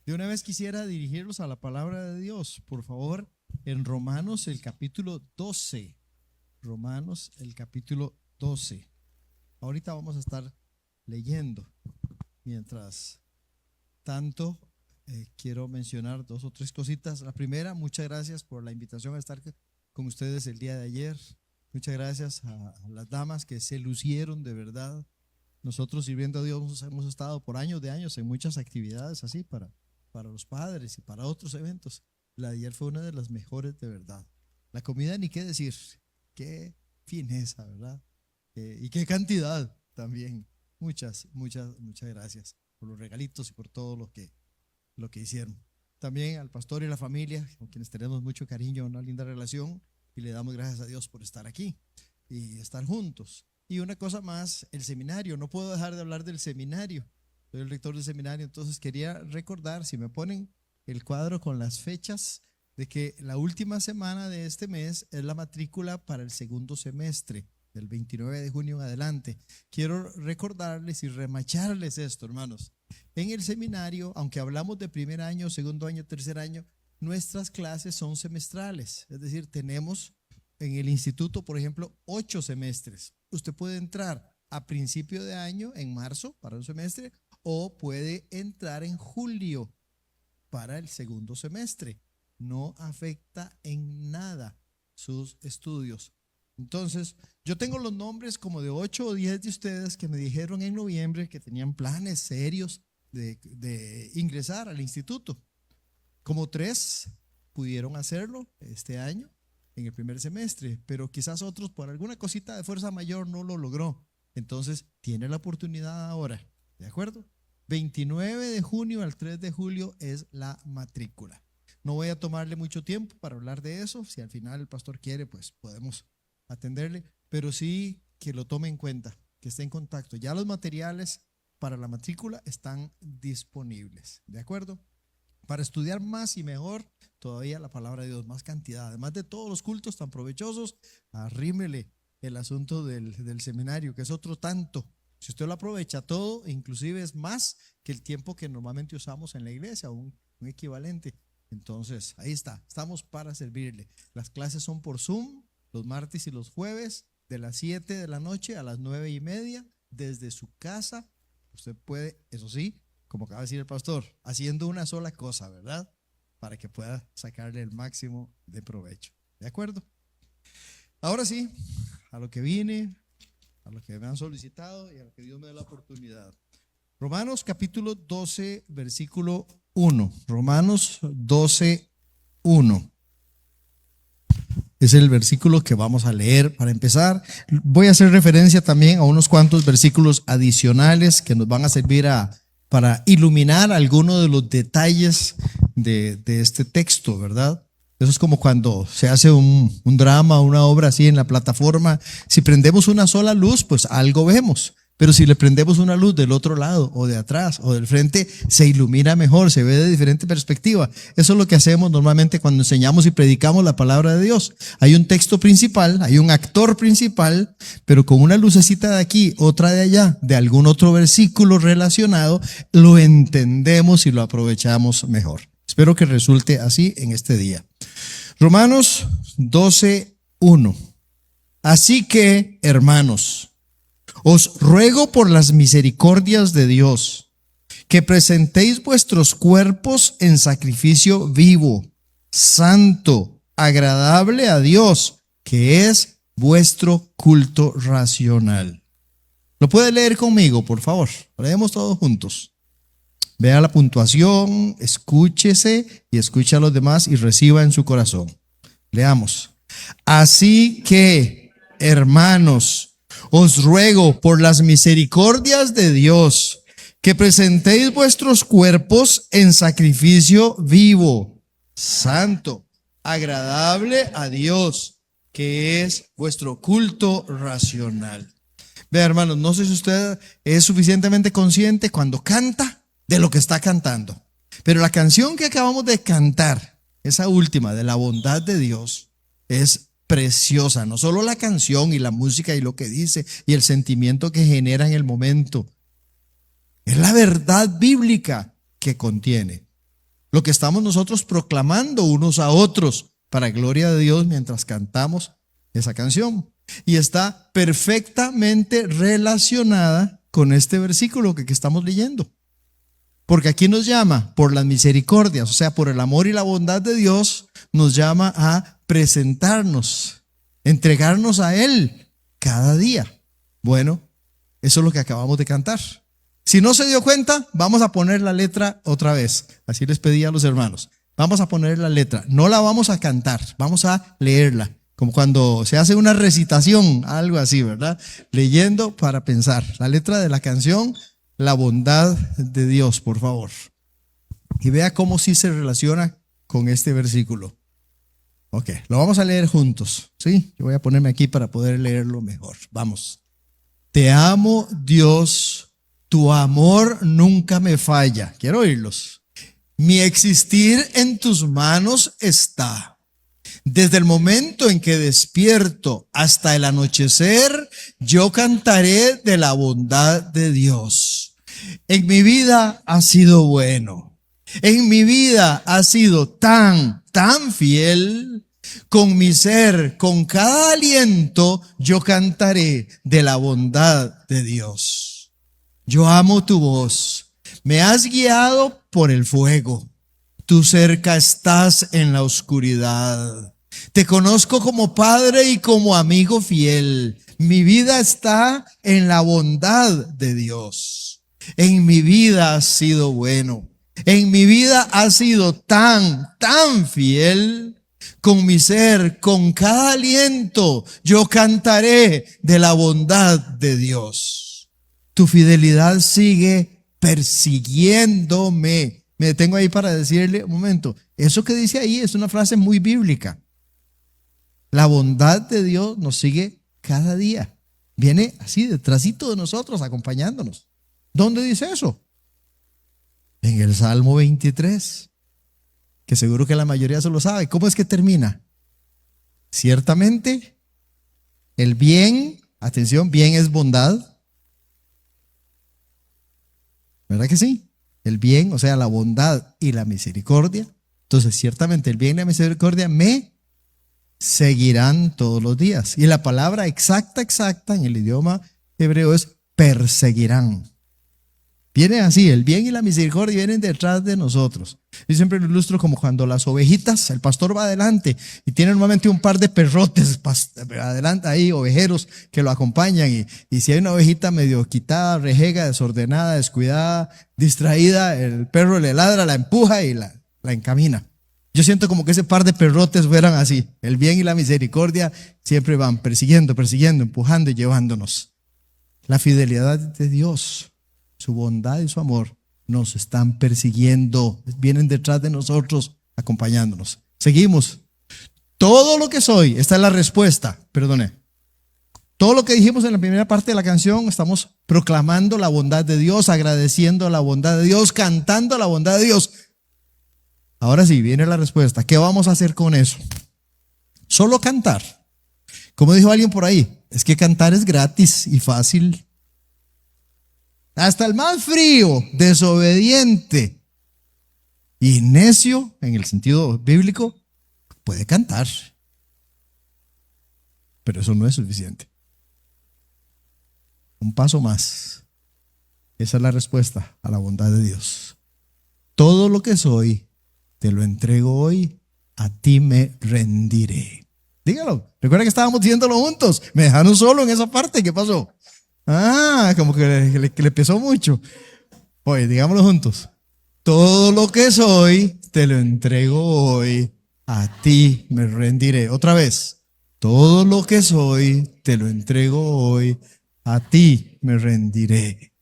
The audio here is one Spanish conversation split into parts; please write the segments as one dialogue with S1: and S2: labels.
S1: De una vez quisiera dirigirlos a la palabra de Dios, por favor, en Romanos el capítulo 12. Romanos el capítulo 12. Ahorita vamos a estar leyendo. Mientras tanto, quiero mencionar dos o tres cositas. La primera, muchas gracias por la invitación a estar con ustedes el día de ayer. Muchas gracias a las damas que se lucieron de verdad. Nosotros, sirviendo a Dios, hemos estado por años de años en muchas actividades así para los padres y para otros eventos. La de ayer fue una de las mejores de verdad. La comida, ni qué decir, qué fineza, ¿verdad? Y qué cantidad también. Muchas gracias por los regalitos y por todo lo que hicieron. También al pastor y la familia, con quienes tenemos mucho cariño, una linda relación, y le damos gracias a Dios por estar aquí y estar juntos. Y una cosa más, el seminario, no puedo dejar de hablar del seminario. Soy el rector del seminario, entonces quería recordar, si me ponen el cuadro con las fechas, de que la última semana de este mes es la matrícula para el segundo semestre, del 29 de junio en adelante. Quiero recordarles y remacharles esto, hermanos. En el seminario, aunque hablamos de primer año, segundo año, tercer año, nuestras clases son semestrales, es decir, tenemos en el instituto, por ejemplo, 8 semestres. Usted puede entrar a principio de año, en marzo, para un semestre, o puede entrar en julio para el segundo semestre. No afecta en nada sus estudios. Entonces, yo tengo los nombres como de 8 o 10 de ustedes que me dijeron en noviembre que tenían planes serios de ingresar al instituto. Como 3 pudieron hacerlo este año en el primer semestre, pero quizás otros por alguna cosita de fuerza mayor no lo logró. Entonces, tiene la oportunidad ahora, ¿de acuerdo? 29 de junio al 3 de julio es la matrícula. No voy a tomarle mucho tiempo para hablar de eso. Si al final el pastor quiere, pues podemos atenderle, pero sí que lo tome en cuenta, que esté en contacto. Ya los materiales para la matrícula están disponibles, ¿de acuerdo? Para estudiar más y mejor todavía la palabra de Dios, más cantidad, además de todos los cultos tan provechosos, arrímele el asunto del seminario, que es otro tanto. Si usted lo aprovecha todo, inclusive es más que el tiempo que normalmente usamos en la iglesia, un equivalente. Entonces, ahí está, estamos para servirle. Las clases son por Zoom, los martes y los jueves, de las 7 de la noche a las 9:30, desde su casa. Usted puede, eso sí, como acaba de decir el pastor, haciendo una sola cosa, ¿verdad? Para que pueda sacarle el máximo de provecho. ¿De acuerdo? Ahora sí, a lo que vine, a lo que me han solicitado y a lo que Dios me dé la oportunidad. Romanos capítulo 12, versículo 1. Romanos 12, 1. Es el versículo que vamos a leer para empezar. Voy a hacer referencia también a unos cuantos versículos adicionales que nos van a servir para iluminar algunos de los detalles de este texto, ¿verdad? Eso es como cuando se hace un drama, una obra así en la plataforma. Si prendemos una sola luz, pues algo vemos. Pero si le prendemos una luz del otro lado o de atrás o del frente, se ilumina mejor, se ve de diferente perspectiva. Eso es lo que hacemos normalmente cuando enseñamos y predicamos la palabra de Dios. Hay un texto principal, hay un actor principal, pero con una lucecita de aquí, otra de allá, de algún otro versículo relacionado, lo entendemos y lo aprovechamos mejor. Espero que resulte así en este día. Romanos 12, 1. Así que, hermanos, os ruego por las misericordias de Dios, que presentéis vuestros cuerpos en sacrificio vivo, santo, agradable a Dios, que es vuestro culto racional. ¿Lo puede leer conmigo, por favor? Leemos todos juntos. Vea la puntuación, escúchese y escuche a los demás y reciba en su corazón. Leamos. Así que, hermanos, os ruego por las misericordias de Dios, que presentéis vuestros cuerpos en sacrificio vivo, santo, agradable a Dios, que es vuestro culto racional. Vea, hermanos, no sé si usted es suficientemente consciente cuando canta de lo que está cantando, pero la canción que acabamos de cantar, esa última de la bondad de Dios, es preciosa. No solo la canción y la música y lo que dice y el sentimiento que genera en el momento, es la verdad bíblica que contiene. lo que estamos nosotros proclamando unos a otros para gloria de Dios mientras cantamos esa canción. Y está perfectamente relacionada con este versículo que estamos leyendo. Porque aquí nos llama por las misericordias, o sea, por el amor y la bondad de Dios, nos llama a presentarnos, entregarnos a Él cada día. Bueno, eso es lo que acabamos de cantar. Si no se dio cuenta, vamos a poner la letra otra vez. Así les pedí a los hermanos. Vamos a poner la letra. No la vamos a cantar, vamos a leerla. Como cuando se hace una recitación, algo así, ¿verdad? Leyendo para pensar. La letra de la canción, la bondad de Dios, por favor. Y vea cómo sí se relaciona con este versículo. Ok, lo vamos a leer juntos, ¿sí? Yo voy a ponerme aquí para poder leerlo mejor. Vamos. Te amo, Dios, tu amor nunca me falla. Quiero oírlos. Mi existir en tus manos está. Desde el momento en que despierto hasta el anochecer, yo cantaré de la bondad de Dios. En mi vida ha sido bueno. En mi vida ha sido tan fiel. Con mi ser, con cada aliento, yo cantaré de la bondad de Dios. Yo amo tu voz. Me has guiado por el fuego. Tú cerca estás en la oscuridad. Te conozco como padre y como amigo fiel. Mi vida está en la bondad de Dios. En mi vida has sido bueno. En mi vida has sido tan fiel. Con mi ser, con cada aliento, yo cantaré de la bondad de Dios. Tu fidelidad sigue persiguiéndome. Me detengo ahí para decirle un momento. Eso que dice ahí es una frase muy bíblica. La bondad de Dios nos sigue cada día. Viene así detrásito de nosotros, acompañándonos. ¿Dónde dice eso? En el Salmo 23, que seguro que la mayoría se lo sabe. ¿Cómo es que termina? Ciertamente, el bien, atención, bien es bondad. ¿Verdad que sí? El bien, o sea, la bondad y la misericordia. Entonces, ciertamente el bien y la misericordia me seguirán todos los días. Y la palabra exacta en el idioma hebreo es perseguirán. Viene así, el bien y la misericordia vienen detrás de nosotros. Yo siempre lo ilustro como cuando las ovejitas, el pastor va adelante y tiene normalmente un par de perrotes adelante ahí, ovejeros que lo acompañan. Y si hay una ovejita medio quitada, rejega, desordenada, descuidada, distraída, el perro le ladra, la empuja y la encamina. Yo siento como que ese par de perrotes fueran así. El bien y la misericordia siempre van persiguiendo, empujando y llevándonos. La fidelidad de Dios, su bondad y su amor nos están persiguiendo, vienen detrás de nosotros, acompañándonos. Seguimos. Todo lo que soy, esta es la respuesta, todo lo que dijimos en la primera parte de la canción, estamos proclamando la bondad de Dios, agradeciendo la bondad de Dios, cantando la bondad de Dios. Ahora sí, viene la respuesta. ¿Qué vamos a hacer con eso? Solo cantar. Como dijo alguien por ahí, es que cantar es gratis y fácil. Hasta el más frío, desobediente y necio, en el sentido bíblico, puede cantar. Pero eso no es suficiente. Un paso más. Esa es la respuesta a la bondad de Dios. Todo lo que soy, te lo entrego hoy, a ti me rendiré. Dígalo. Recuerda que estábamos diciéndolo juntos. Me dejaron solo en esa parte. ¿Qué pasó? Como que le pesó mucho. Oye, digámoslo juntos. Todo lo que soy, te lo entrego hoy, a ti me rendiré. Otra vez. Todo lo que soy, te lo entrego hoy, a ti me rendiré.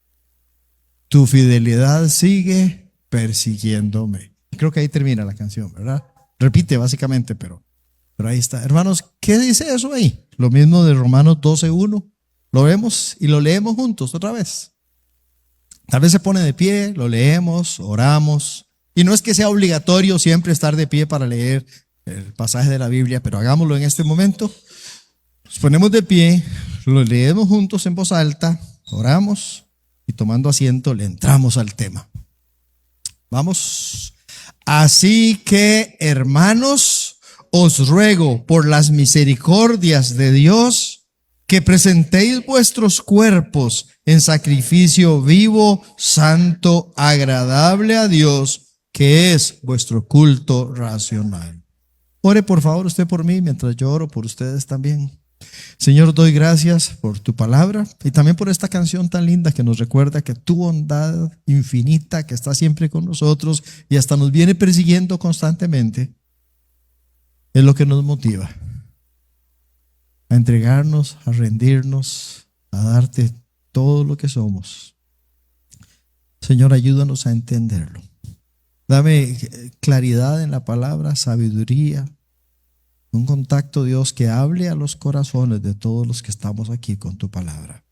S1: Tu fidelidad sigue persiguiéndome. Creo que ahí termina la canción, ¿verdad? Repite básicamente, pero ahí está. Hermanos, ¿qué dice eso ahí? Lo mismo de Romanos 12:1. Lo vemos y lo leemos juntos otra vez. Tal vez se pone de pie, lo leemos, oramos. Y no es que sea obligatorio siempre estar de pie para leer el pasaje de la Biblia, pero hagámoslo en este momento. Nos ponemos de pie, lo leemos juntos en voz alta, oramos y tomando asiento le entramos al tema. Vamos. Así que, hermanos, os ruego por las misericordias de Dios que presentéis vuestros cuerpos en sacrificio vivo, santo, agradable a Dios, que es vuestro culto racional. Ore por favor usted por mí mientras yo oro por ustedes también. Señor, doy gracias por tu palabra y también por esta canción tan linda que nos recuerda que tu bondad infinita que está siempre con nosotros y hasta nos viene persiguiendo constantemente es lo que nos motiva a entregarnos, a rendirnos, a darte todo lo que somos. Señor, ayúdanos a entenderlo. Dame claridad en la palabra, sabiduría, un contacto, Dios, que hable a los corazones de todos los que estamos aquí con tu palabra.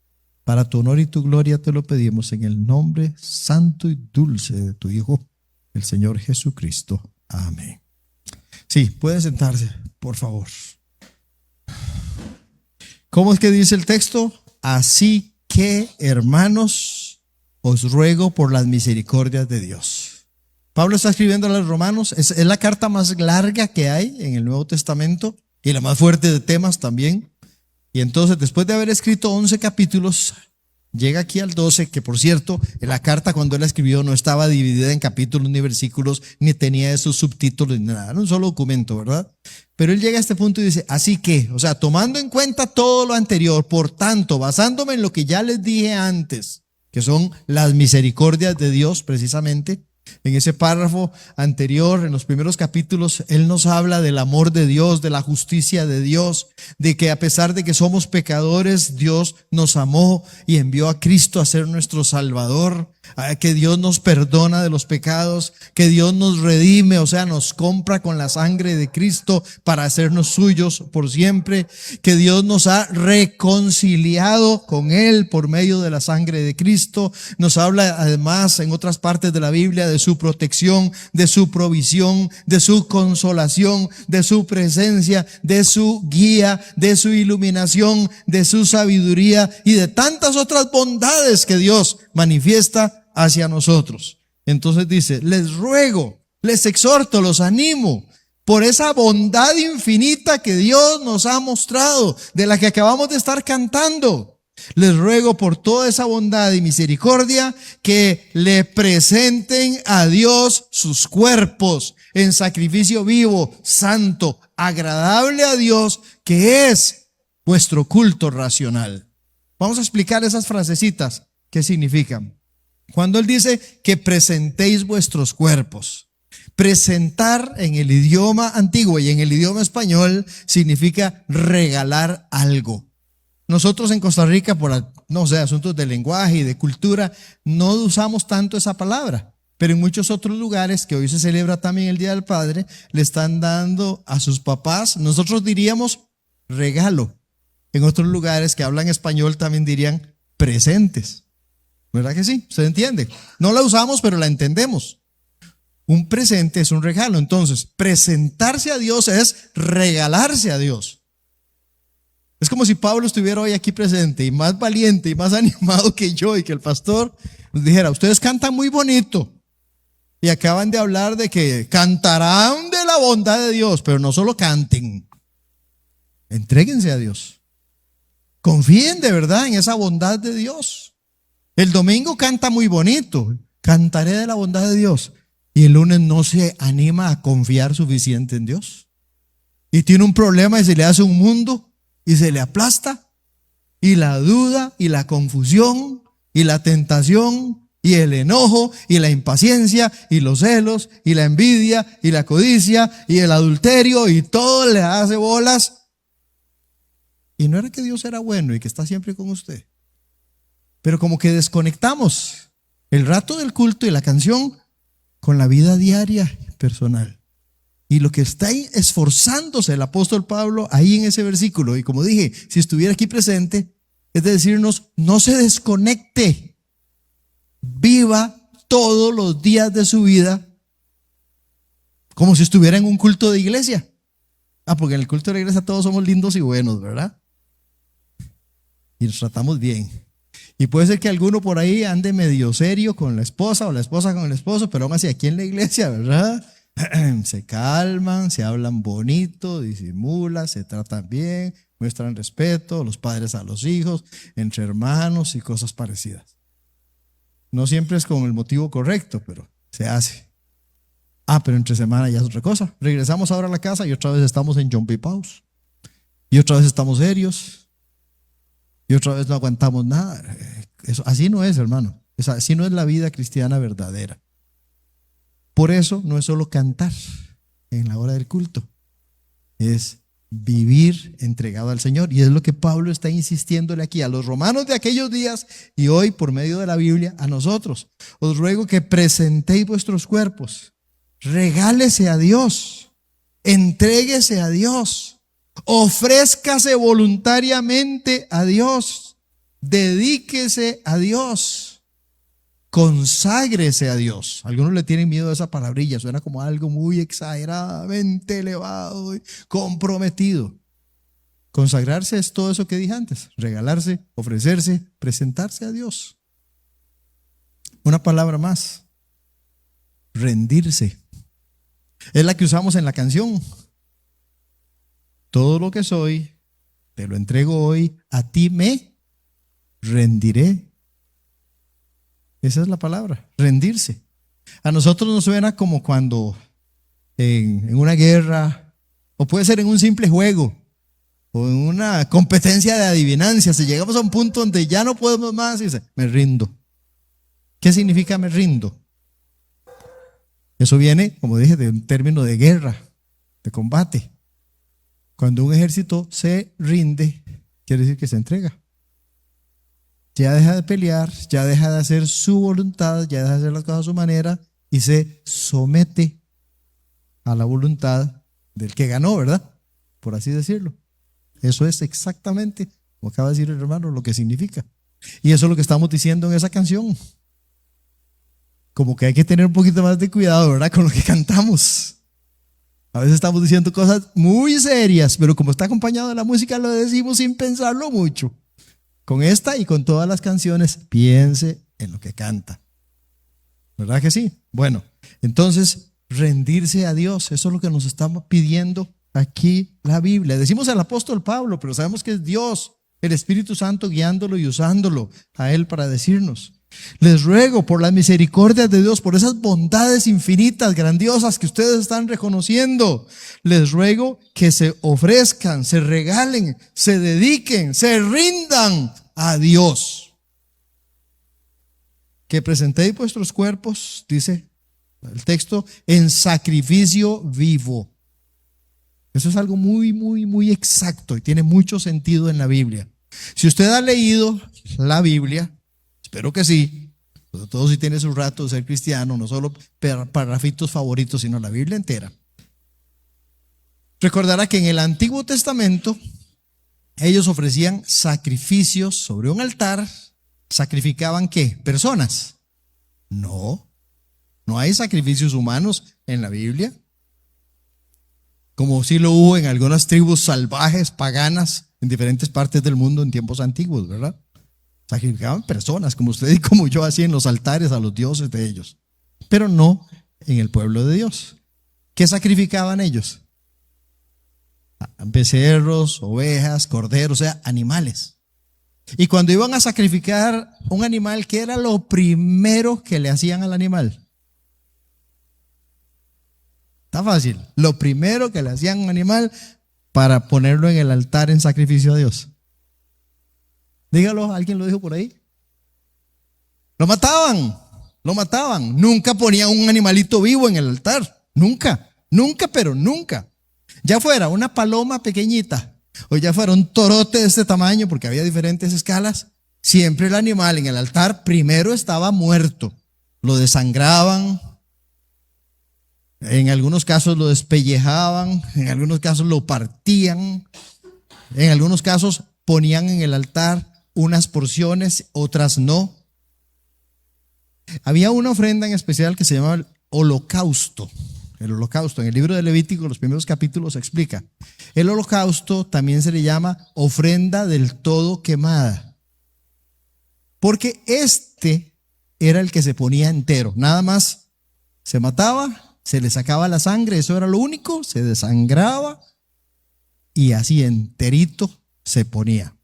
S1: Para tu honor y tu gloria te lo pedimos en el nombre santo y dulce de tu Hijo, el Señor Jesucristo. Amén. Sí, pueden sentarse, por favor. ¿Cómo es que dice el texto? Así que, hermanos, os ruego por las misericordias de Dios. Pablo está escribiendo a los romanos, es la carta más larga que hay en el Nuevo Testamento y la más fuerte de temas también. Y entonces, después de haber escrito 11 capítulos, llega aquí al 12, que por cierto, la carta cuando él la escribió no estaba dividida en capítulos ni versículos, ni tenía esos subtítulos ni nada, era un solo documento, ¿verdad? Pero él llega a este punto y dice, así que, o sea, tomando en cuenta todo lo anterior, por tanto, basándome en lo que ya les dije antes, que son las misericordias de Dios precisamente, en ese párrafo anterior, en los primeros capítulos, él nos habla del amor de Dios, de la justicia de Dios, de que a pesar de que somos pecadores, Dios nos amó y envió a Cristo a ser nuestro Salvador, que Dios nos perdona de los pecados, que Dios nos redime, o sea, nos compra con la sangre de Cristo para hacernos suyos por siempre, que Dios nos ha reconciliado con Él por medio de la sangre de Cristo. Nos habla además en otras partes de la Biblia de su protección, de su provisión, de su consolación, de su presencia, de su guía, de su iluminación, de su sabiduría y de tantas otras bondades que Dios manifiesta hacia nosotros. Entonces dice, les ruego, les exhorto, los animo por esa bondad infinita que Dios nos ha mostrado, de la que acabamos de estar cantando. Les ruego por toda esa bondad y misericordia que le presenten a Dios sus cuerpos en sacrificio vivo, santo, agradable a Dios, que es vuestro culto racional. Vamos a explicar esas frasecitas, ¿qué significan? Cuando él dice que presentéis vuestros cuerpos, presentar en el idioma antiguo y en el idioma español significa regalar algo. Nosotros en Costa Rica, por no sé, asuntos de lenguaje y de cultura, no usamos tanto esa palabra, pero en muchos otros lugares, que hoy se celebra también el Día del Padre, le están dando a sus papás, nosotros diríamos regalo. En otros lugares que hablan español también dirían presentes. ¿Verdad que sí? ¿Se entiende? No la usamos, pero la entendemos. Un presente es un regalo. Entonces, presentarse a Dios es regalarse a Dios. Es como si Pablo estuviera hoy aquí presente y más valiente y más animado que yo y que el pastor nos dijera, ustedes cantan muy bonito y acaban de hablar de que cantarán de la bondad de Dios, pero no solo canten, entréguense a Dios. Confíen de verdad en esa bondad de Dios. El domingo canta muy bonito, cantaré de la bondad de Dios. Y el lunes no se anima a confiar suficiente en Dios. Y tiene un problema y se le hace un mundo y se le aplasta. Y la duda y la confusión y la tentación y el enojo y la impaciencia y los celos y la envidia y la codicia y el adulterio y todo le hace bolas. Y no era que Dios era bueno y que está siempre con usted. Pero como que desconectamos el rato del culto y la canción con la vida diaria personal. Y lo que está ahí esforzándose el apóstol Pablo ahí en ese versículo, y como dije, si estuviera aquí presente, es de decirnos, no se desconecte, viva todos los días de su vida como si estuviera en un culto de iglesia. Porque en el culto de la iglesia todos somos lindos y buenos, ¿verdad? Y nos tratamos bien. Y puede ser que alguno por ahí ande medio serio con la esposa o la esposa con el esposo, pero aún así aquí en la iglesia, ¿verdad? Se calman, se hablan bonito, disimulan, se tratan bien, muestran respeto, los padres a los hijos, entre hermanos y cosas parecidas. No siempre es con el motivo correcto, pero se hace. Pero entre semana ya es otra cosa. Regresamos ahora a la casa y otra vez estamos en John P. Pause. Y otra vez estamos serios. Y otra vez no aguantamos nada. Eso, así no es, hermano. Así no es la vida cristiana verdadera. Por eso no es solo cantar en la hora del culto. Es vivir entregado al Señor. Y es lo que Pablo está insistiéndole aquí a los romanos de aquellos días y hoy por medio de la Biblia a nosotros. Os ruego que presentéis vuestros cuerpos. Regálese a Dios. Entréguese a Dios. Ofrézcase voluntariamente a Dios. Dedíquese a Dios. Conságrese a Dios. Algunos le tienen miedo a esa palabrilla, suena como algo muy exageradamente elevado y comprometido. Consagrarse es todo eso que dije antes: regalarse, ofrecerse, presentarse a Dios. Una palabra más: rendirse. Es la que usamos en la canción. Todo lo que soy, te lo entrego hoy, a ti me rendiré. Esa es la palabra, rendirse. A nosotros nos suena como cuando en una guerra, o puede ser en un simple juego, o en una competencia de adivinancia, si llegamos a un punto donde ya no podemos más y dice, me rindo. ¿Qué significa me rindo? Eso viene, como dije, de un término de guerra, de combate. Cuando un ejército se rinde, quiere decir que se entrega. Ya deja de pelear, ya deja de hacer su voluntad, ya deja de hacer las cosas a su manera y se somete a la voluntad del que ganó, ¿verdad? Por así decirlo. Eso es exactamente, como acaba de decir el hermano, lo que significa. Y eso es lo que estamos diciendo en esa canción. Como que hay que tener un poquito más de cuidado, ¿verdad? Con lo que cantamos. A veces estamos diciendo cosas muy serias, pero como está acompañado de la música, lo decimos sin pensarlo mucho. Con esta y con todas las canciones, piense en lo que canta. ¿Verdad que sí? Bueno, entonces, rendirse a Dios, eso es lo que nos estamos pidiendo aquí la Biblia. Decimos al apóstol Pablo, pero sabemos que es Dios, el Espíritu Santo guiándolo y usándolo a él para decirnos: les ruego por las misericordias de Dios, por esas bondades infinitas, grandiosas que ustedes están reconociendo, les ruego que se ofrezcan, se regalen, se dediquen, se rindan a Dios. Que presentéis vuestros cuerpos, dice el texto, en sacrificio vivo. Eso es algo muy, muy, muy exacto y tiene mucho sentido en la Biblia. Si usted ha leído la Biblia, espero que sí, sobre todo si tiene su rato de ser cristiano, no solo parrafitos favoritos, sino la Biblia entera. Recordará que en el Antiguo Testamento ellos ofrecían sacrificios sobre un altar. ¿Sacrificaban qué? ¿Personas? No, no hay sacrificios humanos en la Biblia, como sí lo hubo en algunas tribus salvajes, paganas, en diferentes partes del mundo en tiempos antiguos, ¿verdad? Sacrificaban personas, como usted y como yo, así en los altares a los dioses de ellos, pero no en el pueblo de Dios. ¿Qué sacrificaban ellos? Becerros, ovejas, corderos, o sea, animales. Y cuando iban a sacrificar un animal, ¿qué era lo primero que le hacían al animal? Está fácil. Lo primero que le hacían a un animal para ponerlo en el altar en sacrificio a Dios. Dígalo, ¿alguien lo dijo por ahí? Lo mataban, lo mataban. Nunca ponían un animalito vivo en el altar. Nunca, nunca, pero nunca. Ya fuera una paloma pequeñita o ya fuera un torote de este tamaño, porque había diferentes escalas, siempre el animal en el altar primero estaba muerto. Lo desangraban, en algunos casos lo despellejaban, en algunos casos lo partían, en algunos casos ponían en el altar unas porciones, otras no. Había una ofrenda en especial que se llamaba el holocausto. El holocausto, en el libro de Levítico, los primeros capítulos, se explica. El holocausto también se le llama ofrenda del todo quemada, porque este era el que se ponía entero. Nada más se mataba, Se le sacaba la sangre, eso era lo único, se desangraba y así enterito se ponía.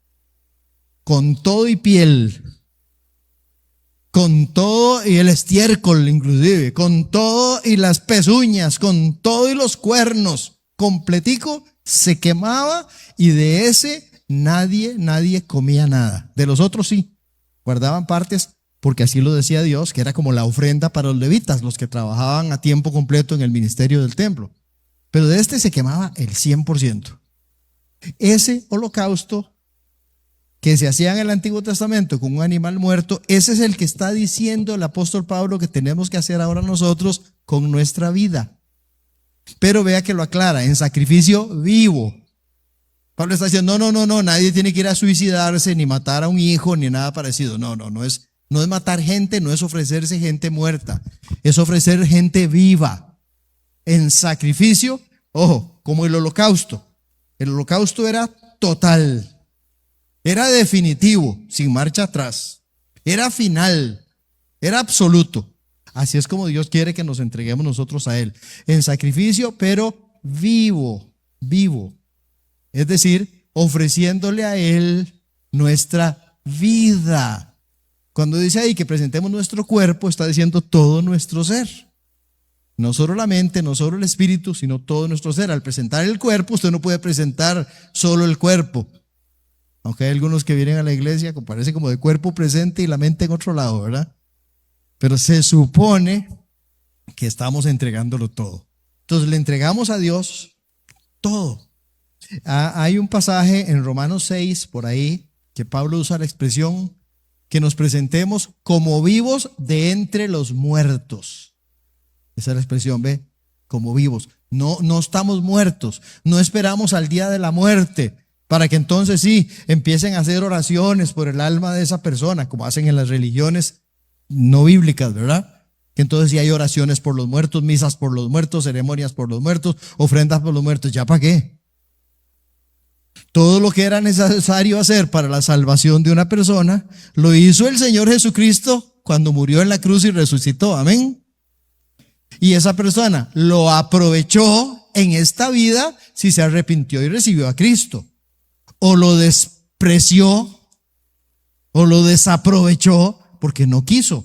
S1: Con todo y piel, con todo y el estiércol inclusive, con todo y las pezuñas, con todo y los cuernos, completico, se quemaba y de ese nadie comía nada. De los otros sí, guardaban partes porque así lo decía Dios, que era como la ofrenda para los levitas, los que trabajaban a tiempo completo en el ministerio del templo. Pero de este se quemaba el 100%. Ese holocausto que se hacía en el Antiguo Testamento con un animal muerto, ese es el que está diciendo el apóstol Pablo que tenemos que hacer ahora nosotros con nuestra vida. Pero vea que lo aclara, en sacrificio vivo. Pablo está diciendo, no, nadie tiene que ir a suicidarse, ni matar a un hijo, ni nada parecido. No es matar gente, no es ofrecerse gente muerta, es ofrecer gente viva. En sacrificio, ojo, como el holocausto. El holocausto era total, era definitivo, sin marcha atrás, era final, era absoluto. Así es como Dios quiere que nos entreguemos nosotros a Él. En sacrificio, pero vivo. Es decir, ofreciéndole a Él nuestra vida. Cuando dice ahí que presentemos nuestro cuerpo, está diciendo todo nuestro ser. No solo la mente, no solo el espíritu, sino todo nuestro ser. Al presentar el cuerpo, usted no puede presentar solo el cuerpo. Aunque hay algunos que vienen a la iglesia que parece como de cuerpo presente y la mente en otro lado, ¿verdad? Pero se supone que estamos entregándolo todo. Entonces le entregamos a Dios todo. Hay un pasaje en Romanos 6, por ahí, que Pablo usa la expresión que nos presentemos como vivos de entre los muertos. Esa es la expresión, ¿ve? Como vivos. No estamos muertos. No esperamos al día de la muerte para que entonces sí empiecen a hacer oraciones por el alma de esa persona, como hacen en las religiones no bíblicas, ¿verdad? Que entonces sí hay oraciones por los muertos, misas por los muertos, ceremonias por los muertos, ofrendas por los muertos. ¿Ya para qué? Todo lo que era necesario hacer para la salvación de una persona, lo hizo el Señor Jesucristo cuando murió en la cruz y resucitó. Amén. Y esa persona lo aprovechó en esta vida si se arrepintió y recibió a Cristo. O lo despreció o lo desaprovechó porque no quiso.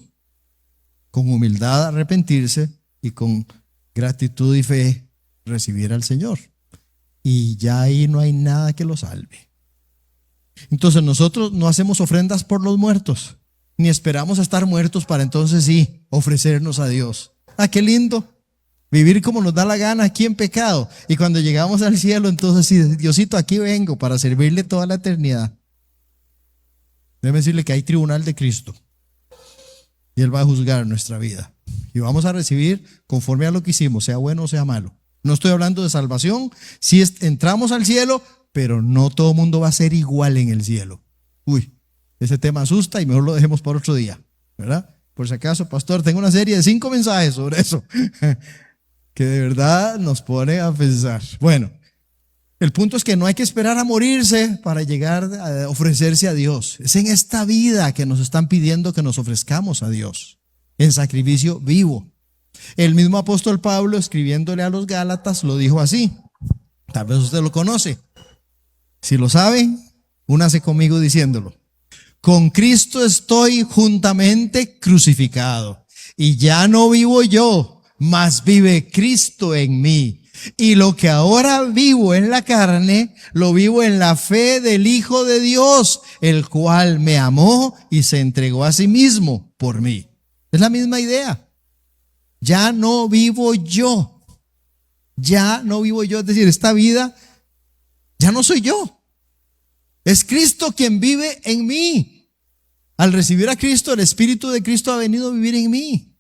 S1: Con humildad arrepentirse y con gratitud y fe recibir al Señor. Y ya ahí no hay nada que lo salve. Entonces nosotros no hacemos ofrendas por los muertos, ni esperamos a estar muertos para entonces sí ofrecernos a Dios. Ah, qué lindo vivir como nos da la gana aquí en pecado. Y cuando llegamos al cielo, entonces sí, Diosito, aquí vengo para servirle toda la eternidad. Déjeme decirle que hay tribunal de Cristo y Él va a juzgar nuestra vida. Y vamos a recibir conforme a lo que hicimos, sea bueno o sea malo. No estoy hablando de salvación, sí entramos al cielo, pero no todo el mundo va a ser igual en el cielo. Uy, ese tema asusta y mejor lo dejemos para otro día, ¿verdad? Por si acaso, pastor, tengo una serie de 5 mensajes sobre eso, que de verdad nos pone a pensar. Bueno, el punto es que no hay que esperar a morirse para llegar a ofrecerse a Dios. Es en esta vida que nos están pidiendo que nos ofrezcamos a Dios, en sacrificio vivo. El mismo apóstol Pablo, escribiéndole a los Gálatas, lo dijo así. Tal vez usted lo conoce. Si lo sabe, únase conmigo diciéndolo. Con Cristo estoy juntamente crucificado, y ya no vivo yo, mas vive Cristo en mí. Y lo que ahora vivo en la carne, lo vivo en la fe del Hijo de Dios, el cual me amó y se entregó a sí mismo por mí. Es la misma idea. Ya no vivo yo. Ya no vivo yo. Es decir, esta vida ya no soy yo. Es Cristo quien vive en mí. Al recibir a Cristo, el Espíritu de Cristo ha venido a vivir en mí.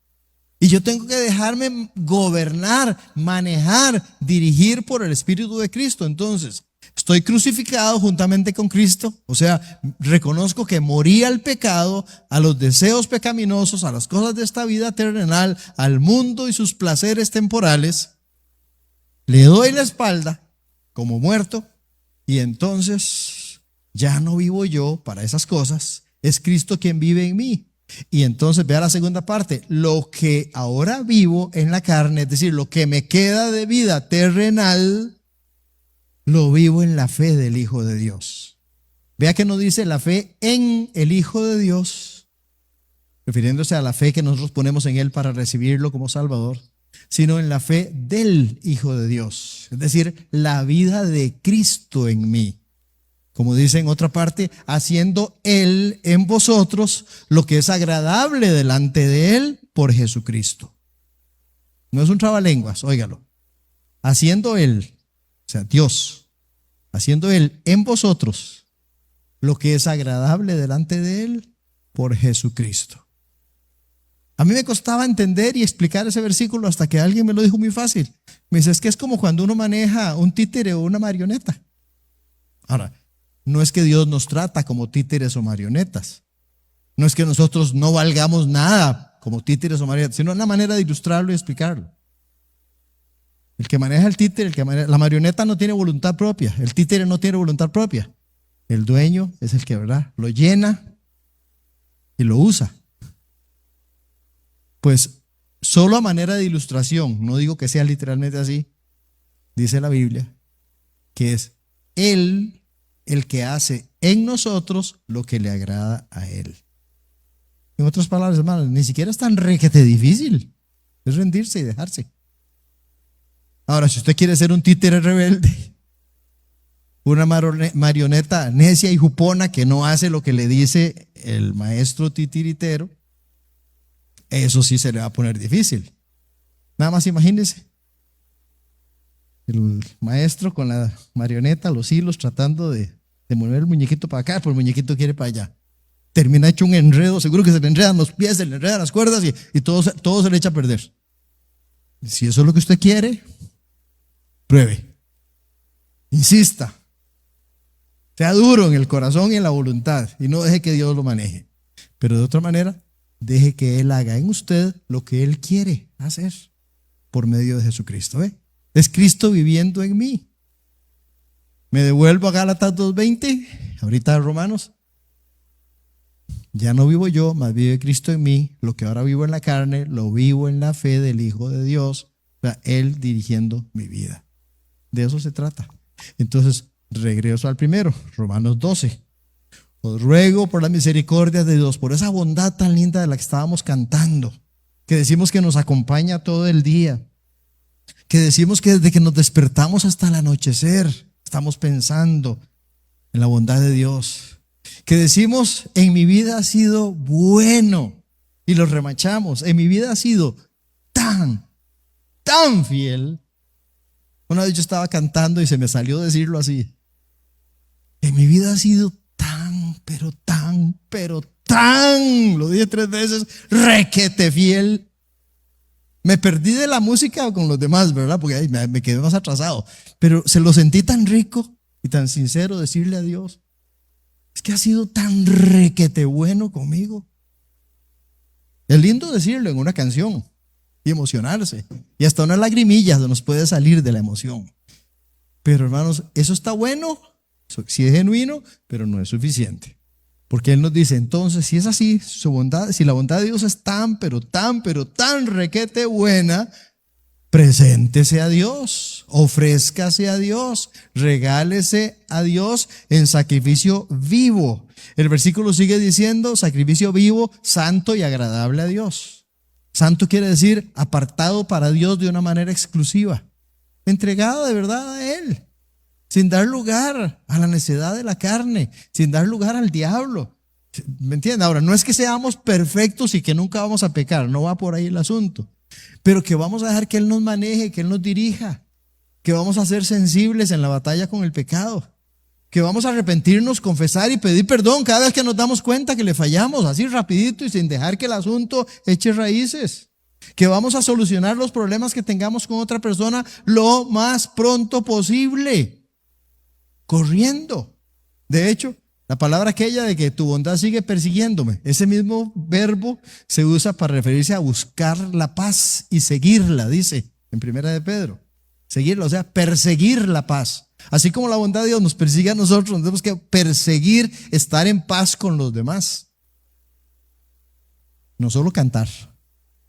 S1: Y yo tengo que dejarme gobernar, manejar, dirigir por el Espíritu de Cristo. Entonces, estoy crucificado juntamente con Cristo. O sea, reconozco que morí al pecado, a los deseos pecaminosos, a las cosas de esta vida terrenal, al mundo y sus placeres temporales. Le doy la espalda como muerto y entonces ya no vivo yo para esas cosas. Es Cristo quien vive en mí. Y entonces vea la segunda parte, lo que ahora vivo en la carne, es decir, lo que me queda de vida terrenal, lo vivo en la fe del Hijo de Dios. Vea que no dice la fe en el Hijo de Dios, refiriéndose a la fe que nosotros ponemos en Él para recibirlo como Salvador, sino en la fe del Hijo de Dios, es decir, la vida de Cristo en mí. Como dice en otra parte, haciendo Él en vosotros lo que es agradable delante de Él por Jesucristo. No es un trabalenguas, óigalo. Haciendo Él, o sea, Dios, haciendo Él en vosotros lo que es agradable delante de Él por Jesucristo. A mí me costaba entender y explicar ese versículo hasta que alguien me lo dijo muy fácil. Me dice, es que es como cuando uno maneja un títere o una marioneta. Ahora, no es que Dios nos trata como títeres o marionetas. No es que nosotros no valgamos nada como títeres o marionetas, sino una manera de ilustrarlo y explicarlo. El que maneja el títere, la marioneta no tiene voluntad propia. El títere no tiene voluntad propia. El dueño es el que, ¿verdad?, lo llena y lo usa. Pues solo a manera de ilustración, no digo que sea literalmente así, dice la Biblia, que es Él el que hace en nosotros lo que le agrada a Él. En otras palabras, hermanos, ni siquiera es tan requete difícil. Es rendirse y dejarse. Ahora, si usted quiere ser un títere rebelde, una marioneta necia y jupona que no hace lo que le dice el maestro titiritero, eso sí se le va a poner difícil. Nada más imagínese el maestro con la marioneta, los hilos, tratando de mover el muñequito para acá, pero el muñequito quiere para allá. Termina hecho un enredo, seguro que se le enredan los pies, se le enredan las cuerdas y todo se le echa a perder. Si eso es lo que usted quiere, pruebe, insista, sea duro en el corazón y en la voluntad y no deje que Dios lo maneje. Pero de otra manera, deje que Él haga en usted lo que Él quiere hacer por medio de Jesucristo. Es Cristo viviendo en mí. Me devuelvo a Gálatas 2:20, ahorita a Romanos. Ya no vivo yo, mas vive Cristo en mí. Lo que ahora vivo en la carne, lo vivo en la fe del Hijo de Dios. O sea, Él dirigiendo mi vida. De eso se trata. Entonces, regreso al primero, Romanos 12. Os ruego por la misericordia de Dios, por esa bondad tan linda de la que estábamos cantando, que decimos que nos acompaña todo el día, que decimos que desde que nos despertamos hasta el anochecer estamos pensando en la bondad de Dios, que decimos en mi vida ha sido bueno y lo remachamos, en mi vida ha sido tan fiel. Una vez yo estaba cantando y se me salió decirlo así, en mi vida ha sido pero tan, lo dije 3 veces, requete fiel. Me perdí de la música con los demás, ¿verdad? Porque ahí me quedé más atrasado. Pero se lo sentí tan rico y tan sincero decirle a Dios, es que ha sido tan requete bueno conmigo. Es lindo decirlo en una canción y emocionarse. Y hasta una lagrimilla nos puede salir de la emoción. Pero hermanos, eso está bueno, sí es genuino, pero no es suficiente. Porque Él nos dice, entonces, si es así, su bondad, si la bondad de Dios es tan requete buena, preséntese a Dios, ofrézcase a Dios, regálese a Dios en sacrificio vivo. El versículo sigue diciendo, sacrificio vivo, santo y agradable a Dios. Santo quiere decir apartado para Dios de una manera exclusiva, entregado de verdad a Él, sin dar lugar a la necedad de la carne, sin dar lugar al diablo. ¿Me entiende? Ahora, no es que seamos perfectos y que nunca vamos a pecar, no va por ahí el asunto, pero que vamos a dejar que Él nos maneje, que Él nos dirija, que vamos a ser sensibles en la batalla con el pecado, que vamos a arrepentirnos, confesar y pedir perdón cada vez que nos damos cuenta que le fallamos, así rapidito y sin dejar que el asunto eche raíces. Que vamos a solucionar los problemas que tengamos con otra persona lo más pronto posible, corriendo. De hecho, la palabra aquella de que tu bondad sigue persiguiéndome, ese mismo verbo se usa para referirse a buscar la paz y seguirla, dice en 1 de Pedro. Seguirla, o sea, perseguir la paz. Así como la bondad de Dios nos persigue a nosotros, tenemos que perseguir estar en paz con los demás. No solo cantar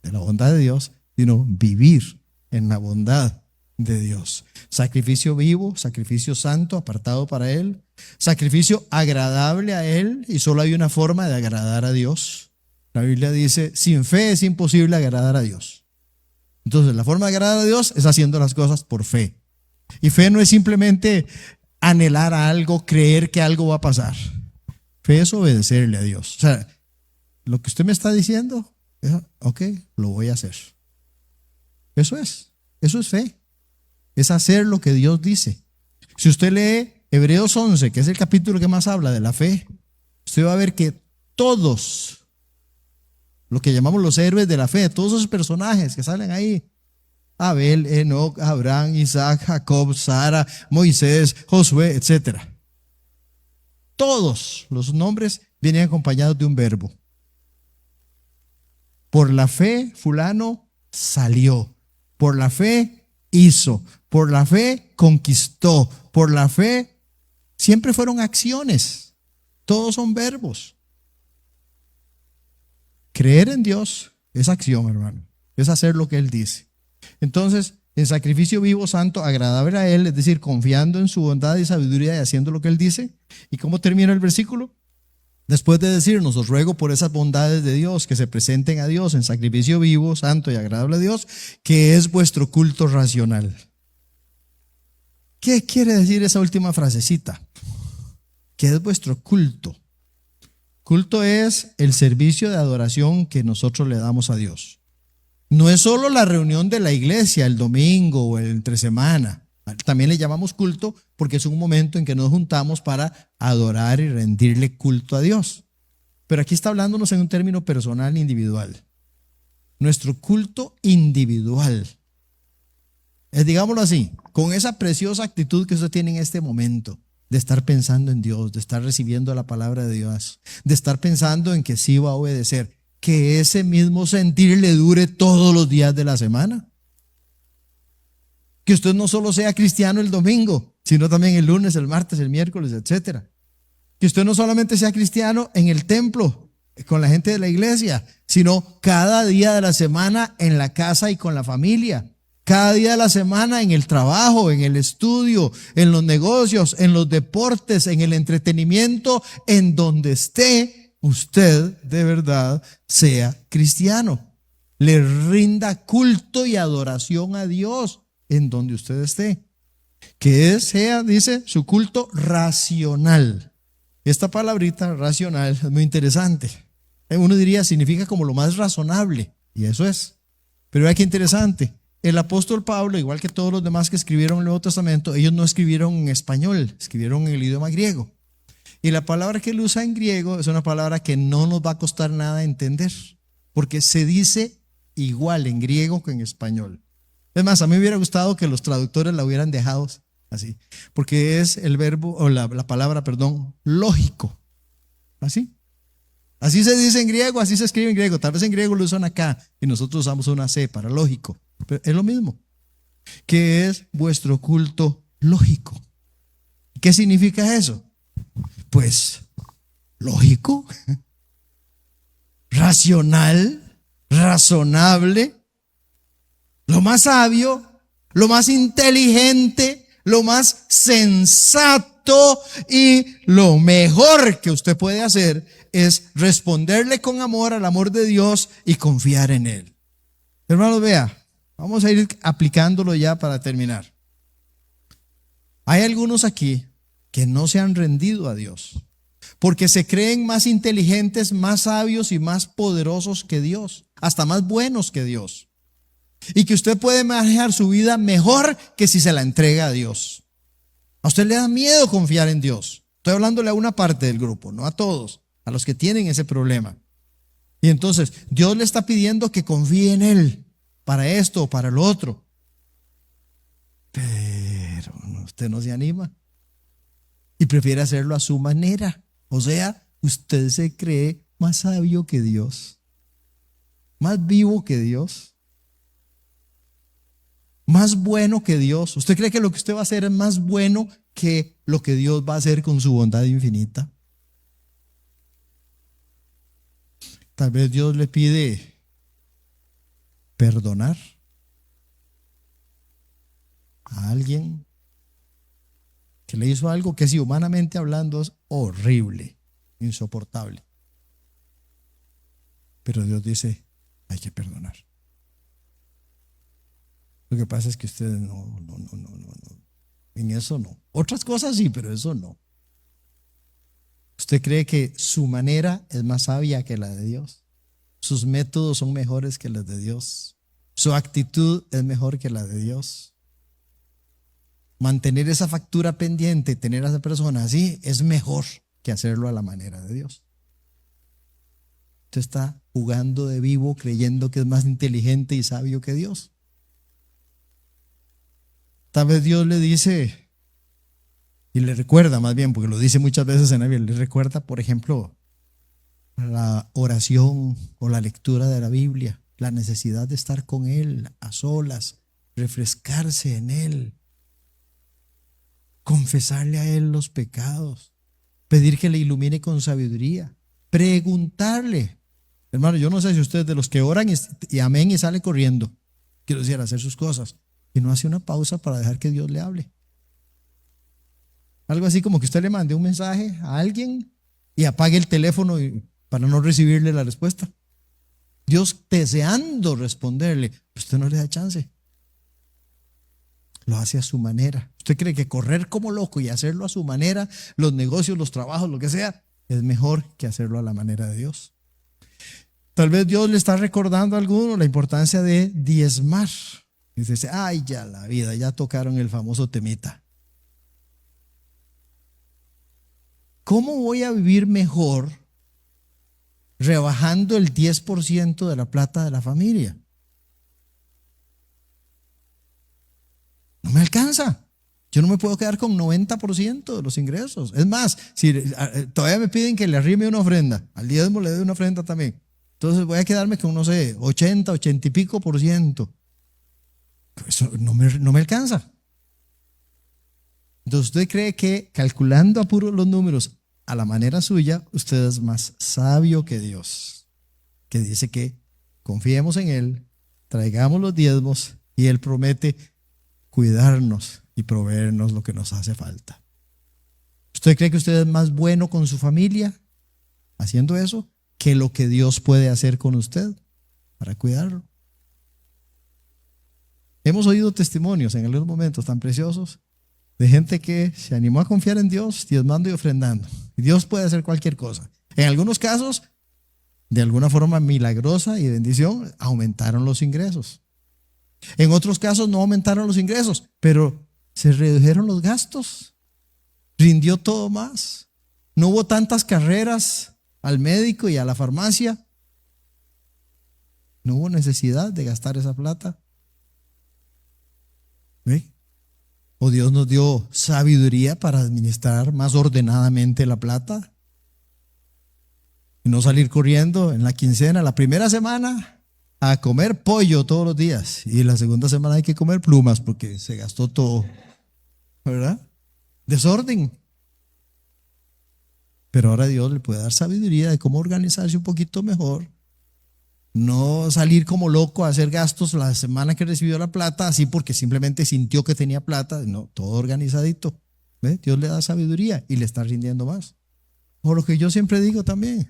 S1: de la bondad de Dios, sino vivir en la bondad de Dios. Sacrificio vivo, sacrificio santo, apartado para Él. Sacrificio agradable a Él, y solo hay una forma de agradar a Dios. La Biblia dice, sin fe es imposible agradar a Dios. Entonces, la forma de agradar a Dios es haciendo las cosas por fe. Y fe no es simplemente anhelar a algo, creer que algo va a pasar. Fe es obedecerle a Dios. O sea, lo que usted me está diciendo, ok, lo voy a hacer. Eso es fe. Es hacer lo que Dios dice. Si usted lee Hebreos 11, que es el capítulo que más habla de la fe, usted va a ver que todos, lo que llamamos los héroes de la fe, todos esos personajes que salen ahí, Abel, Enoc, Abraham, Isaac, Jacob, Sara, Moisés, Josué, etc. Todos los nombres vienen acompañados de un verbo. Por la fe, fulano salió. Por la fe hizo. Por la fe conquistó. Por la fe siempre fueron acciones. Todos son verbos. Creer en Dios es acción, hermano. Es hacer lo que Él dice. Entonces, en sacrificio vivo, santo, agradable a Él, es decir, confiando en su bondad y sabiduría y haciendo lo que Él dice. ¿Y cómo termina el versículo? Después de decirnos, os ruego por esas bondades de Dios que se presenten a Dios en sacrificio vivo, santo y agradable a Dios, que es vuestro culto racional. ¿Qué quiere decir esa última frasecita? Que es vuestro culto. Culto es el servicio de adoración que nosotros le damos a Dios. No es solo la reunión de la iglesia el domingo o el entre semana. También le llamamos culto porque es un momento en que nos juntamos para adorar y rendirle culto a Dios. Pero aquí está hablándonos en un término personal e individual. Nuestro culto individual. Es, digámoslo así, con esa preciosa actitud que usted tiene en este momento, de estar pensando en Dios, de estar recibiendo la palabra de Dios, de estar pensando en que sí va a obedecer, que ese mismo sentir le dure todos los días de la semana. Que usted no solo sea cristiano el domingo, sino también el lunes, el martes, el miércoles, etc. Que usted no solamente sea cristiano en el templo, con la gente de la iglesia, sino cada día de la semana en la casa y con la familia. Cada día de la semana en el trabajo, en el estudio, en los negocios, en los deportes, en el entretenimiento, en donde esté, usted de verdad sea cristiano. Le rinda culto y adoración a Dios en donde usted esté. Que sea, dice, su culto racional. Esta palabrita racional es muy interesante. Uno diría, significa como lo más razonable, y eso es. Pero vea qué interesante. El apóstol Pablo, igual que todos los demás que escribieron el Nuevo Testamento, ellos no escribieron en español, escribieron en el idioma griego. Y la palabra que él usa en griego es una palabra que no nos va a costar nada entender, porque se dice igual en griego que en español. Es más, a mí me hubiera gustado que los traductores la hubieran dejado así, porque es el verbo, o la palabra, perdón, lógico. Así. Así se dice en griego, así se escribe en griego. Tal vez en griego lo usan acá y nosotros usamos una C para lógico. Pero es lo mismo. ¿Qué es vuestro culto lógico? ¿Qué significa eso? Pues lógico, racional, razonable, lo más sabio, lo más inteligente, lo más sensato y lo mejor que usted puede hacer es responderle con amor al amor de Dios y confiar en Él. Hermanos, vea. Vamos a ir aplicándolo ya para terminar. Hay algunos aquí que no se han rendido a Dios porque se creen más inteligentes, más sabios y más poderosos que Dios, hasta más buenos que Dios. Y que usted puede manejar su vida mejor que si se la entrega a Dios. A usted le da miedo confiar en Dios. Estoy hablándole a una parte del grupo, no a todos, a los que tienen ese problema. Y entonces Dios le está pidiendo que confíe en Él. Para esto o para lo otro. Pero usted no se anima. Y prefiere hacerlo a su manera. O sea, usted se cree más sabio que Dios. Más vivo que Dios. Más bueno que Dios. ¿Usted cree que lo que usted va a hacer es más bueno que lo que Dios va a hacer con su bondad infinita? Tal vez Dios le pide perdonar a alguien que le hizo algo que, si humanamente hablando, es horrible, insoportable. Pero Dios dice, hay que perdonar. Lo que pasa es que ustedes no. En eso no. Otras cosas sí, pero eso no. ¿Usted cree que su manera es más sabia que la de Dios? ¿Sus métodos son mejores que los de Dios? ¿Su actitud es mejor que la de Dios? Mantener esa factura pendiente, tener a esa persona así, es mejor que hacerlo a la manera de Dios. Usted está jugando de vivo, creyendo que es más inteligente y sabio que Dios. Tal vez Dios le dice, y le recuerda más bien, porque lo dice muchas veces en la Biblia, le recuerda, por ejemplo, la oración o la lectura de la Biblia, la necesidad de estar con Él a solas, refrescarse en Él, confesarle a Él los pecados, pedir que le ilumine con sabiduría, preguntarle. Hermano, yo no sé si usted es de los que oran y amén y sale corriendo, quiero decir, hacer sus cosas, y no hace una pausa para dejar que Dios le hable. Algo así como que usted le mande un mensaje a alguien y apague el teléfono para no recibirle la respuesta. Dios deseando responderle, usted no le da chance. Lo hace a su manera. ¿Usted cree que correr como loco y hacerlo a su manera, los negocios, los trabajos, lo que sea, es mejor que hacerlo a la manera de Dios? Tal vez Dios le está recordando a alguno la importancia de diezmar. Y dice, ay, ya la vida, ya tocaron el famoso temita. ¿Cómo voy a vivir mejor rebajando el 10% de la plata de la familia? No me alcanza. Yo no me puedo quedar con 90% de los ingresos. Es más, si todavía me piden que le arrime una ofrenda, al diezmo le doy una ofrenda también. Entonces voy a quedarme con, no sé, 80 y pico por ciento. Eso no me alcanza. Entonces usted cree que calculando a puros los números a la manera suya, usted es más sabio que Dios, que dice que confiemos en Él, traigamos los diezmos y Él promete cuidarnos y proveernos lo que nos hace falta. ¿Usted cree que usted es más bueno con su familia haciendo eso que lo que Dios puede hacer con usted para cuidarlo? Hemos oído testimonios en algunos momentos tan preciosos de gente que se animó a confiar en Dios, diezmando y ofrendando. Y Dios puede hacer cualquier cosa. En algunos casos, de alguna forma milagrosa y de bendición, aumentaron los ingresos. En otros casos no aumentaron los ingresos, pero se redujeron los gastos. Rindió todo más. No hubo tantas carreras al médico y a la farmacia. No hubo necesidad de gastar esa plata. ¿Ve? O Dios nos dio sabiduría para administrar más ordenadamente la plata y no salir corriendo en la quincena, la primera semana, a comer pollo todos los días, y la segunda semana hay que comer plumas porque se gastó todo, ¿verdad? Desorden. Pero ahora Dios le puede dar sabiduría de cómo organizarse un poquito mejor. No salir como loco a hacer gastos la semana que recibió la plata, así porque simplemente sintió que tenía plata. No, todo organizadito. ¿Ve? Dios le da sabiduría y le está rindiendo más. Por lo que yo siempre digo también,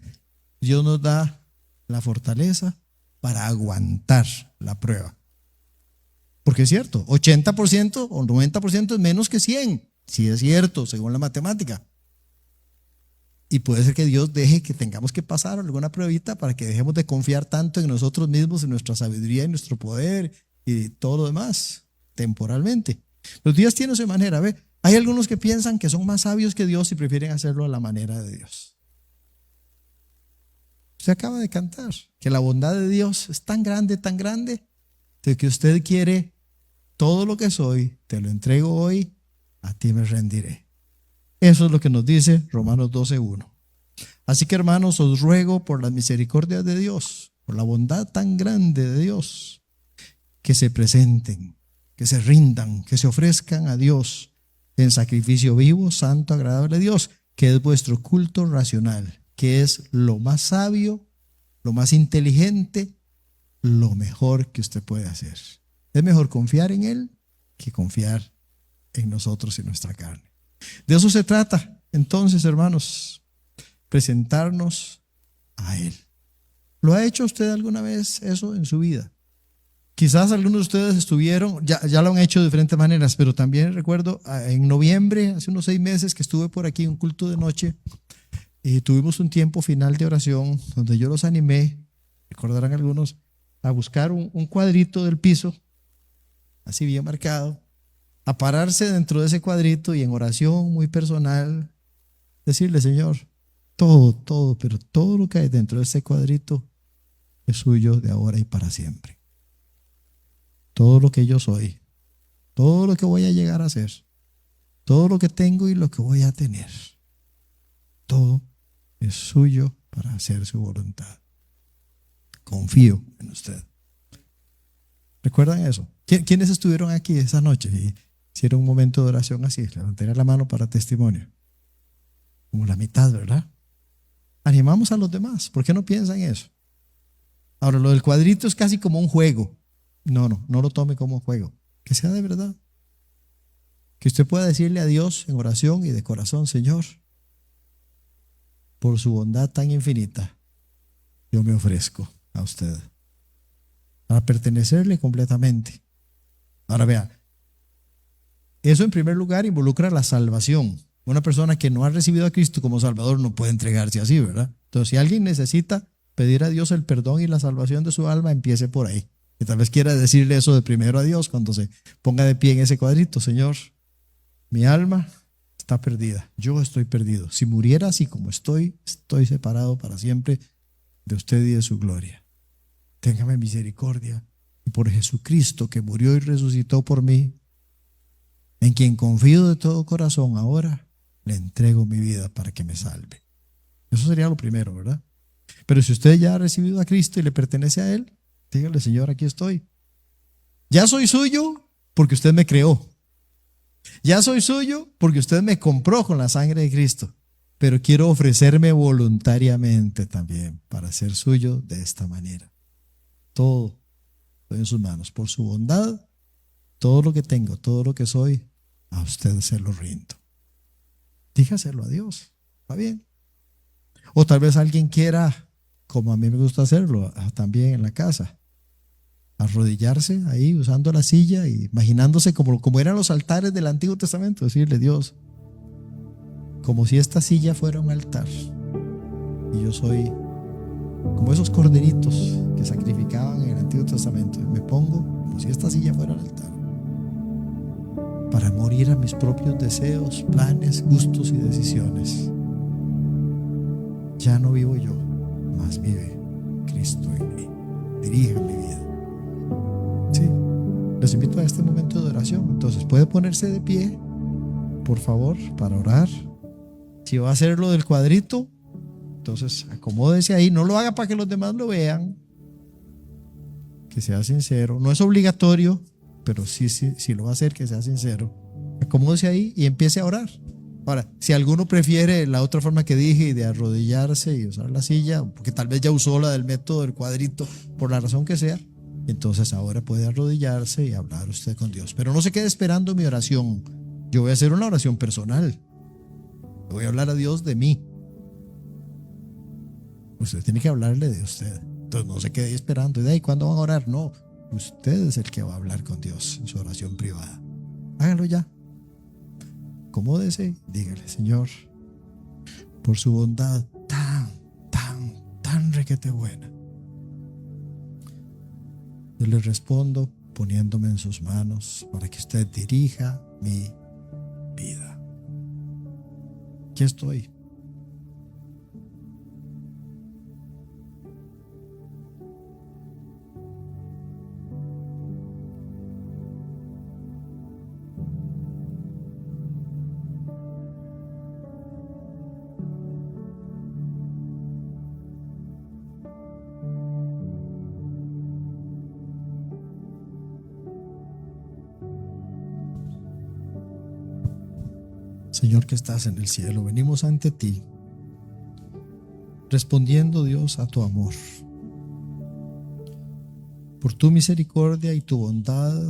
S1: Dios nos da la fortaleza para aguantar la prueba. Porque es cierto, 80% o 90% es menos que 100. Sí es cierto, según la matemática. Y puede ser que Dios deje que tengamos que pasar alguna pruebita para que dejemos de confiar tanto en nosotros mismos, en nuestra sabiduría y nuestro poder y todo lo demás, temporalmente. Los días tienen su manera, ¿ve? Hay algunos que piensan que son más sabios que Dios y prefieren hacerlo a la manera de Dios. Usted acaba de cantar que la bondad de Dios es tan grande, de que usted quiere todo lo que soy, te lo entrego hoy, a ti me rendiré. Eso es lo que nos dice Romanos 12:1. Así que, hermanos, os ruego por las misericordias de Dios, por la bondad tan grande de Dios, que se presenten, que se rindan, que se ofrezcan a Dios en sacrificio vivo, santo, agradable a Dios, que es vuestro culto racional, que es lo más sabio, lo más inteligente, lo mejor que usted puede hacer. Es mejor confiar en Él que confiar en nosotros y nuestra carne. De eso se trata, entonces, hermanos, presentarnos a Él. ¿Lo ha hecho usted alguna vez eso en su vida? Quizás algunos de ustedes estuvieron, ya lo han hecho de diferentes maneras, pero también recuerdo en noviembre, hace unos 6 meses, que estuve por aquí en un culto de noche y tuvimos un tiempo final de oración donde yo los animé, recordarán algunos, a buscar un cuadrito del piso, así bien marcado, a pararse dentro de ese cuadrito y en oración muy personal, decirle: Señor, todo, pero todo lo que hay dentro de ese cuadrito es suyo de ahora y para siempre. Todo lo que yo soy, todo lo que voy a llegar a ser, todo lo que tengo y lo que voy a tener, todo es suyo para hacer su voluntad. Confío en usted. ¿Recuerdan eso? ¿Quiénes estuvieron aquí esa noche y hicieron un momento de oración así? Levantaría la mano para testimonio. Como la mitad, ¿verdad? Animamos a los demás. ¿Por qué no piensan eso? Ahora, lo del cuadrito es casi como un juego. No lo tome como un juego. Que sea de verdad. Que usted pueda decirle a Dios en oración y de corazón: Señor, por su bondad tan infinita, yo me ofrezco a usted para pertenecerle completamente. Ahora vea, eso en primer lugar involucra la salvación. Una persona que no ha recibido a Cristo como Salvador no puede entregarse así, ¿verdad? Entonces, si alguien necesita pedir a Dios el perdón y la salvación de su alma, empiece por ahí. Y tal vez quiera decirle eso de primero a Dios cuando se ponga de pie en ese cuadrito: Señor, mi alma está perdida, yo estoy perdido. Si muriera así como estoy separado para siempre de usted y de su gloria. Téngame misericordia, y por Jesucristo que murió y resucitó por mí, en quien confío de todo corazón, ahora le entrego mi vida para que me salve. Eso sería lo primero, ¿verdad? Pero si usted ya ha recibido a Cristo y le pertenece a Él, dígale: Señor, aquí estoy. Ya soy suyo porque usted me creó. Ya soy suyo porque usted me compró con la sangre de Cristo. Pero quiero ofrecerme voluntariamente también para ser suyo de esta manera. Todo estoy en sus manos. Por su bondad, todo lo que tengo, todo lo que soy, a usted se lo rindo. Dígaselo a Dios. ¿Va bien? O tal vez alguien quiera, como a mí me gusta hacerlo, también en la casa, arrodillarse ahí usando la silla y imaginándose como eran los altares del Antiguo Testamento, decirle: Dios, como si esta silla fuera un altar y yo soy como esos corderitos que sacrificaban en el Antiguo Testamento, me pongo como si esta silla fuera el altar para morir a mis propios deseos, planes, gustos y decisiones. Ya no vivo yo, mas vive Cristo en mí. Dirija mi vida. Sí, les invito a este momento de oración. Entonces, puede ponerse de pie, por favor, para orar. Si va a hacer lo del cuadrito, entonces acomódese ahí. No lo haga para que los demás lo vean. Que sea sincero. No es obligatorio, pero sí lo va a hacer, que sea sincero. Acomódese ahí y empiece a orar. Ahora, si alguno prefiere la otra forma que dije, de arrodillarse y usar la silla, porque tal vez ya usó la del método del cuadrito, por la razón que sea, entonces ahora puede arrodillarse y hablar usted con Dios. Pero no se quede esperando mi oración. Yo voy a hacer una oración personal. Voy a hablar a Dios de mí. Usted tiene que hablarle de usted. Entonces no se quede esperando. ¿Y de ahí cuándo van a orar? No, usted es el que va a hablar con Dios en su oración privada. Hágalo ya. Acomódese, dígale: Señor, por su bondad tan requete buena, yo le respondo poniéndome en sus manos para que usted dirija mi vida. Aquí estoy. Señor que estás en el cielo, venimos ante ti, respondiendo, Dios, a tu amor. por tu misericordia y tu bondad,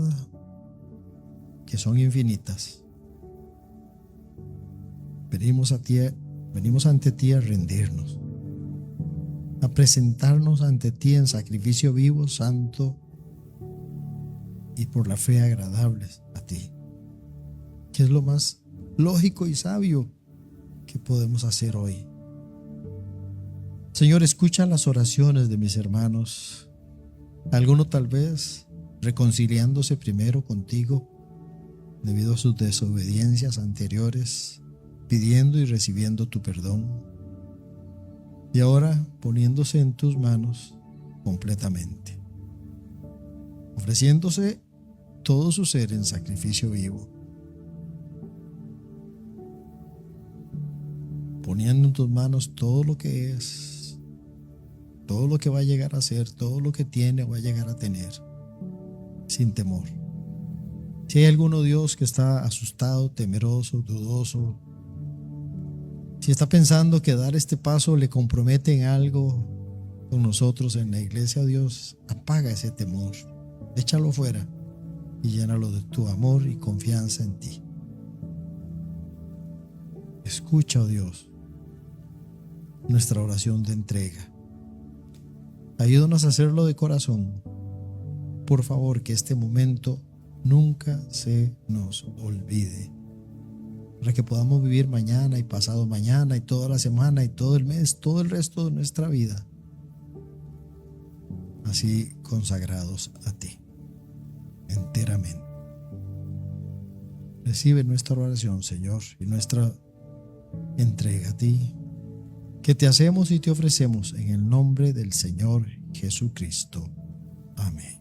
S1: que son infinitas. Venimos ante ti a rendirnos, a presentarnos ante ti en sacrificio vivo, santo y por la fe agradables a ti, que es lo más lógico y sabio que podemos hacer hoy. Señor, escucha las oraciones de mis hermanos, alguno tal vez reconciliándose primero contigo debido a sus desobediencias anteriores, pidiendo y recibiendo tu perdón, y ahora poniéndose en tus manos completamente, ofreciéndose todo su ser en sacrificio vivo, poniendo en tus manos todo lo que es, todo lo que va a llegar a ser, todo lo que tiene o va a llegar a tener, sin temor. Si hay alguno, Dios, que está asustado, temeroso, dudoso, si está pensando que dar este paso le compromete en algo con nosotros en la iglesia, Dios, apaga ese temor, échalo fuera y llénalo de tu amor y confianza en ti. Escucha, oh Dios, nuestra oración de entrega. Ayúdanos a hacerlo de corazón. Por favor, que este momento nunca se nos olvide, para que podamos vivir mañana y pasado mañana y toda la semana y todo el mes, todo el resto de nuestra vida, así consagrados a ti enteramente. Recibe nuestra oración, Señor, y nuestra entrega a ti, que te hacemos y te ofrecemos en el nombre del Señor Jesucristo. Amén.